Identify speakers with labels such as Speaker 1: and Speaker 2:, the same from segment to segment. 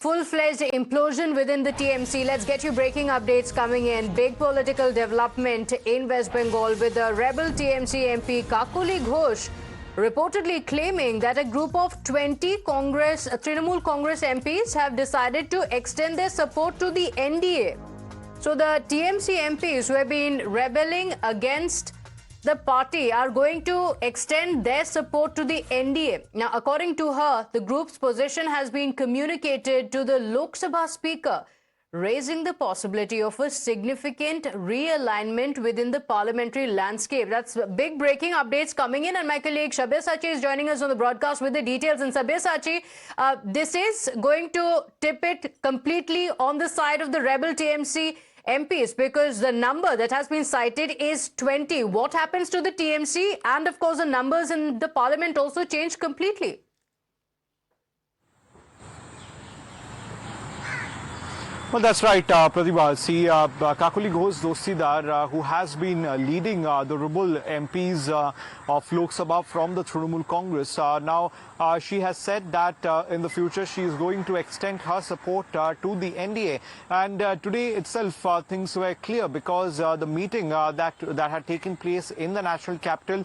Speaker 1: Full-fledged implosion within the TMC. Let's get you breaking updates coming in. Big political development in West Bengal with the rebel TMC MP Kakuli Ghosh reportedly claiming that a group of 20 Trinamool Congress MPs have decided to extend their support to the NDA. So the TMC MPs who have been rebelling against the party are going to extend their support to the NDA. Now, according to her, the group's position has been communicated to the Lok Sabha Speaker, raising the possibility of a significant realignment within the parliamentary landscape. That's big breaking updates coming in, and my colleague Shabir Sachi is joining us on the broadcast with the details. And Shabir Sachi, this is going to tip it completely on the side of the rebel TMC MPs because the number that has been cited is 20. What happens to the TMC? And of course, the numbers in the parliament also change completely.
Speaker 2: Well, that's right, Pratibha. See, Kakuli Ghosh Dostidar, who has been leading the rebel MPs of Lok Sabha from the Trinamool Congress, now she has said that in the future she is going to extend her support to the NDA. And today itself things were clear because the meeting that had taken place in the national capital,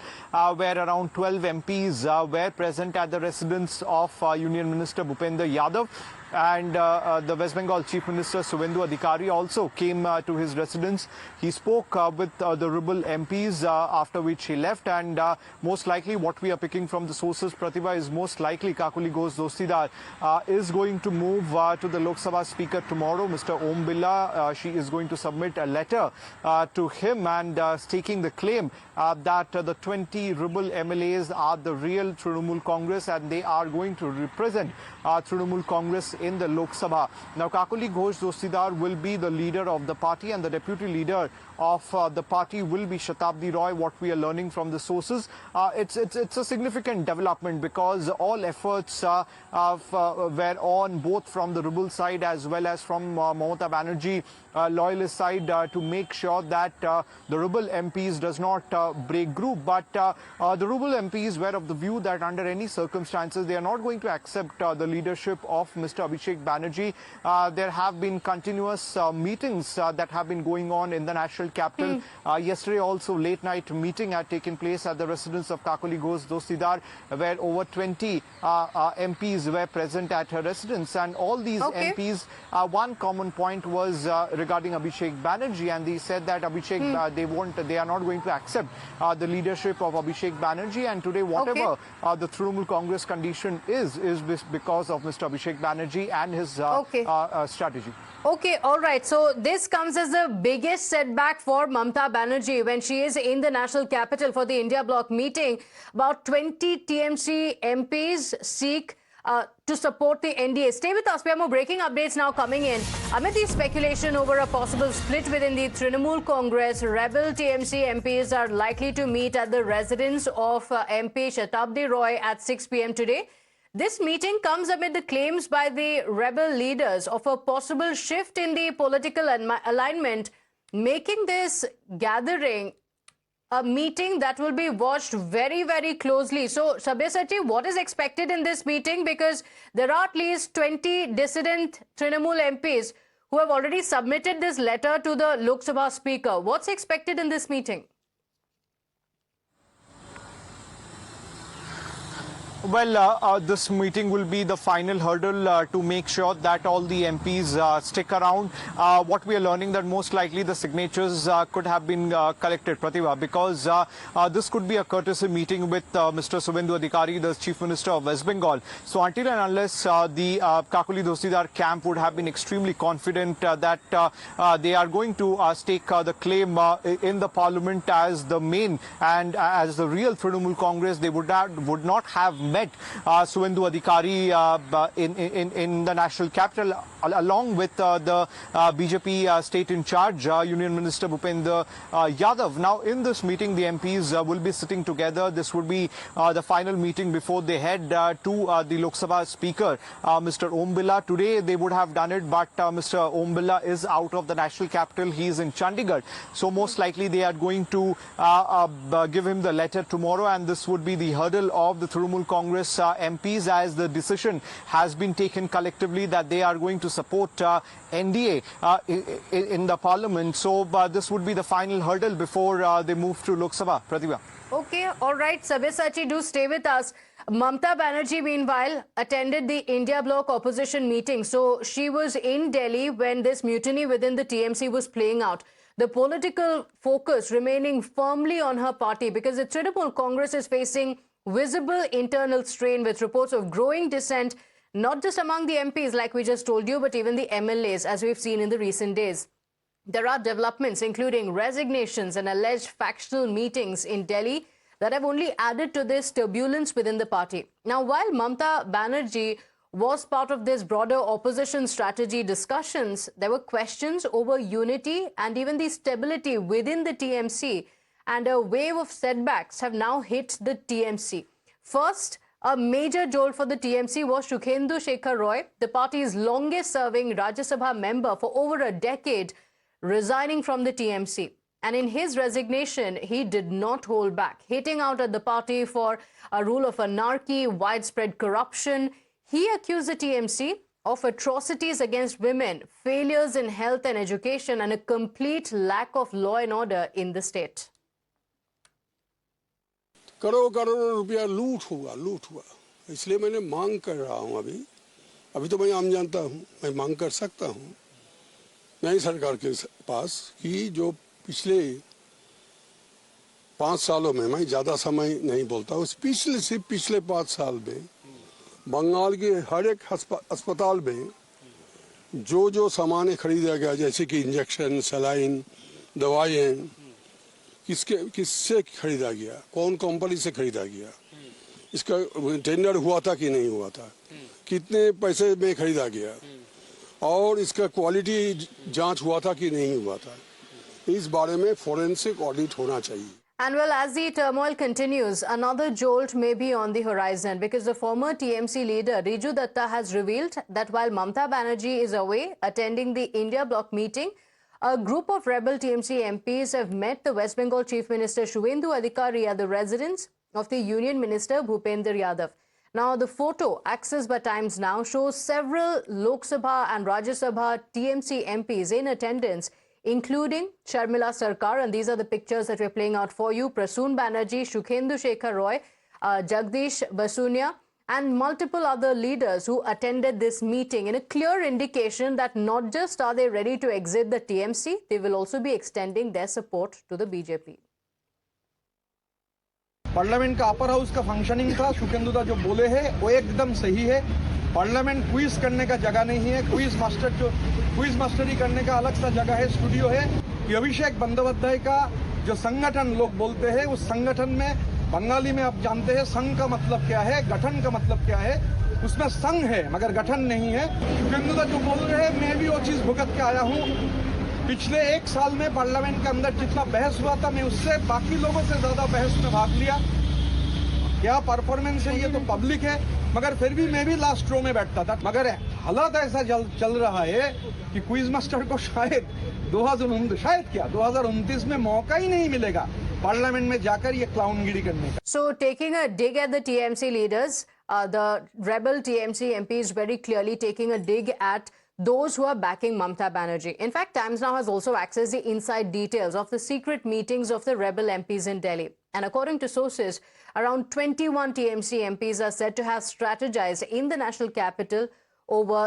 Speaker 2: where around 12 MPs were present at the residence of Union Minister Bhupender Yadav. And the West Bengal Chief Minister Suvendu Adhikari also came to his residence. He spoke with the rebel MPs, after which he left. And most likely what we are picking from the sources, Pratibha, is most likely Kakuli Ghosh Dostidar is going to move to the Lok Sabha Speaker tomorrow, Mr. Om Birla. She is going to submit a letter to him and staking the claim that the 20 rebel MLAs are the real Trinamool Congress and they are going to represent Trinamool Congress in the Lok Sabha. Now, Kakuli Ghosh Dostidar will be the leader of the party, and the deputy leader of the party will be Shatabdi Roy. What we are learning from the sources, it's a significant development because all efforts were on both from the rebel side as well as from Mamata Banerjee loyalist side to make sure that the rebel MPs does not break group. But the rebel MPs were of the view that under any circumstances they are not going to accept the leadership of Mr. Abhishek Banerjee. There have been continuous meetings that have been going on in the national capital. Yesterday also late night meeting had taken place at the residence of Kakuli Ghosh Dostidar, where over 20 MPs were present at her residence. And all these MPs, one common point was regarding Abhishek Banerjee, and they said that Abhishek, they are not going to accept the leadership of Abhishek Banerjee. And today, whatever the Trinamool Congress condition is because of Mr. Abhishek Banerjee and his strategy.
Speaker 1: Okay, all right. So this comes as the biggest setback for Mamata Banerjee when she is in the national capital for the India Bloc meeting. About 20 TMC MPs seek to support the NDA. Stay with us. We have more breaking updates now coming in. Amid the speculation over a possible split within the Trinamool Congress, rebel TMC MPs are likely to meet at the residence of MP Shatabdi Roy at 6 p.m. today. This meeting comes amid the claims by the rebel leaders of a possible shift in the political alignment, making this gathering a meeting that will be watched very, very closely. So, Shabir Sachi, what is expected in this meeting? Because there are at least 20 dissident Trinamool MPs who have already submitted this letter to the Lok Sabha Speaker. What's expected in this meeting?
Speaker 2: Well, this meeting will be the final hurdle to make sure that all the MPs stick around. What we are learning that most likely the signatures could have been collected, Pratibha, because this could be a courtesy meeting with Mr. Suvendu Adhikari, the Chief Minister of West Bengal. So until and unless the Kakuli Dostidar camp would have been extremely confident that they are going to stake the claim in the parliament as the main and as the real Trinamool Congress, they would not have met Suvendu Adhikari in the national capital, along with the BJP state in charge, Union Minister Bhupender Yadav. Now, in this meeting, the MPs will be sitting together. This would be the final meeting before they head to the Lok Sabha Speaker, Mr. Om Birla. Today, they would have done it, but Mr. Om Birla is out of the national capital. He is in Chandigarh. So, most likely, they are going to give him the letter tomorrow, and this would be the hurdle of the Trinamool Congress Congress MPs, as the decision has been taken collectively that they are going to support NDA in the parliament. So this would be the final hurdle before they move to Lok Sabha. Pratibha.
Speaker 1: Okay, all right. Sabyasachi, do stay with us. Mamta Banerjee, meanwhile, attended the India Bloc opposition meeting. So she was in Delhi when this mutiny within the TMC was playing out. The political focus remaining firmly on her party because the Trinamool Congress is facing visible internal strain with reports of growing dissent, not just among the MPs like we just told you, but even the MLAs, as we've seen in the recent days. There are developments, including resignations and alleged factional meetings in Delhi that have only added to this turbulence within the party. Now, while Mamta Banerjee was part of this broader opposition strategy discussions, there were questions over unity and even the stability within the TMC, and a wave of setbacks have now hit the TMC. First, a major jolt for the TMC was Sukhendu Shekhar Roy, the party's longest-serving Rajya Sabha member for over a decade, resigning from the TMC. And in his resignation, he did not hold back, hitting out at the party for a rule of anarchy, widespread corruption. He accused the TMC of atrocities against women, failures in health and education, and a complete lack of law and order in the state.
Speaker 3: Crore crore रुपया लूट हुआ इसलिए मैंने मांग कर रहा हूं अभी तो मैं आम जनता हूं मैं मांग कर सकता हूं नई सरकार के पास कि जो पिछले 5 सालों में मैं ज़्यादा समय नहीं बोलता उस पिछले 5 साल में बंगाल के हर एक अस्पताल में जो सामान खरीदा गया जैसे कि इंजेक्शन सलाइन दवाइयाँ किससे खरीदा गया कौन कंपनी से खरीदा गया इसका टेंडर हुआ था कि नहीं हुआ था कितने पैसे में खरीदा गया और इसका क्वालिटी जांच हुआ था कि नहीं हुआ था इस बारे में फोरेंसिक ऑडिट होना चाहिए.
Speaker 1: And well, as the turmoil continues, another jolt may be on the horizon because the former TMC leader Riju Datta has revealed that while Mamta Banerjee is away attending the India Bloc meeting, a group of rebel TMC MPs have met the West Bengal Chief Minister Shubhendu Adhikari at the residence of the Union Minister Bhupender Yadav. Now, the photo accessed by Times Now shows several Lok Sabha and Rajya Sabha TMC MPs in attendance, including Sharmila Sarkar, and these are the pictures that we're playing out for you, Prasoon Banerjee, Sukhendu Shekhar Roy, Jagdish Basunia, and multiple other leaders who attended this meeting in a clear indication that not just are they ready to exit the TMC, they will also be extending their support to the BJP.
Speaker 4: Parliament का upper house का functioning था सुखेंदुदा जो बोले हैं वो एकदम सही है. पार्लियामेंट क्विज करने का जगह नहीं है. क्विज मास्टरी करने का अलग सा जगह है, स्टूडियो है. ये अभिषेक बंदोपाध्याय का जो संगठन लोग बोलते हैं उस संगठन में बंगाली में आप जानते हैं संघ का मतलब क्या है, गठन का मतलब क्या है. उसमें संघ है मगर गठन नहीं है. सुखेंदुदा जो बोल रहे हैं मैं भी वो चीज भुगत के आया हूँ. पिछले 1 साल में पार्लियामेंट के अंदर जितना बहस हुआ था मैं उससे बाकी लोगों से ज्यादा बहस में भाग लिया. क्या परफॉर्मेंस है ये तो पब्लिक है, मगर फिर भी मैं भी लास्ट रो में बैठता था. मगर हालात ऐसा चल रहा है कि क्विज मास्टर को शायद 2029 में मौका ही नहीं मिलेगा पार्लियामेंट में जाकर ये क्लाउनगिरी करने का.
Speaker 1: So taking a dig at the TMC leaders, the rebel TMC MPs very clearly taking a dig at those who are backing Mamta Banerjee. In fact, Times Now has also accessed the inside details of the secret meetings of the rebel MPs in Delhi. And according to sources, around 21 TMC MPs are said to have strategized in the national capital over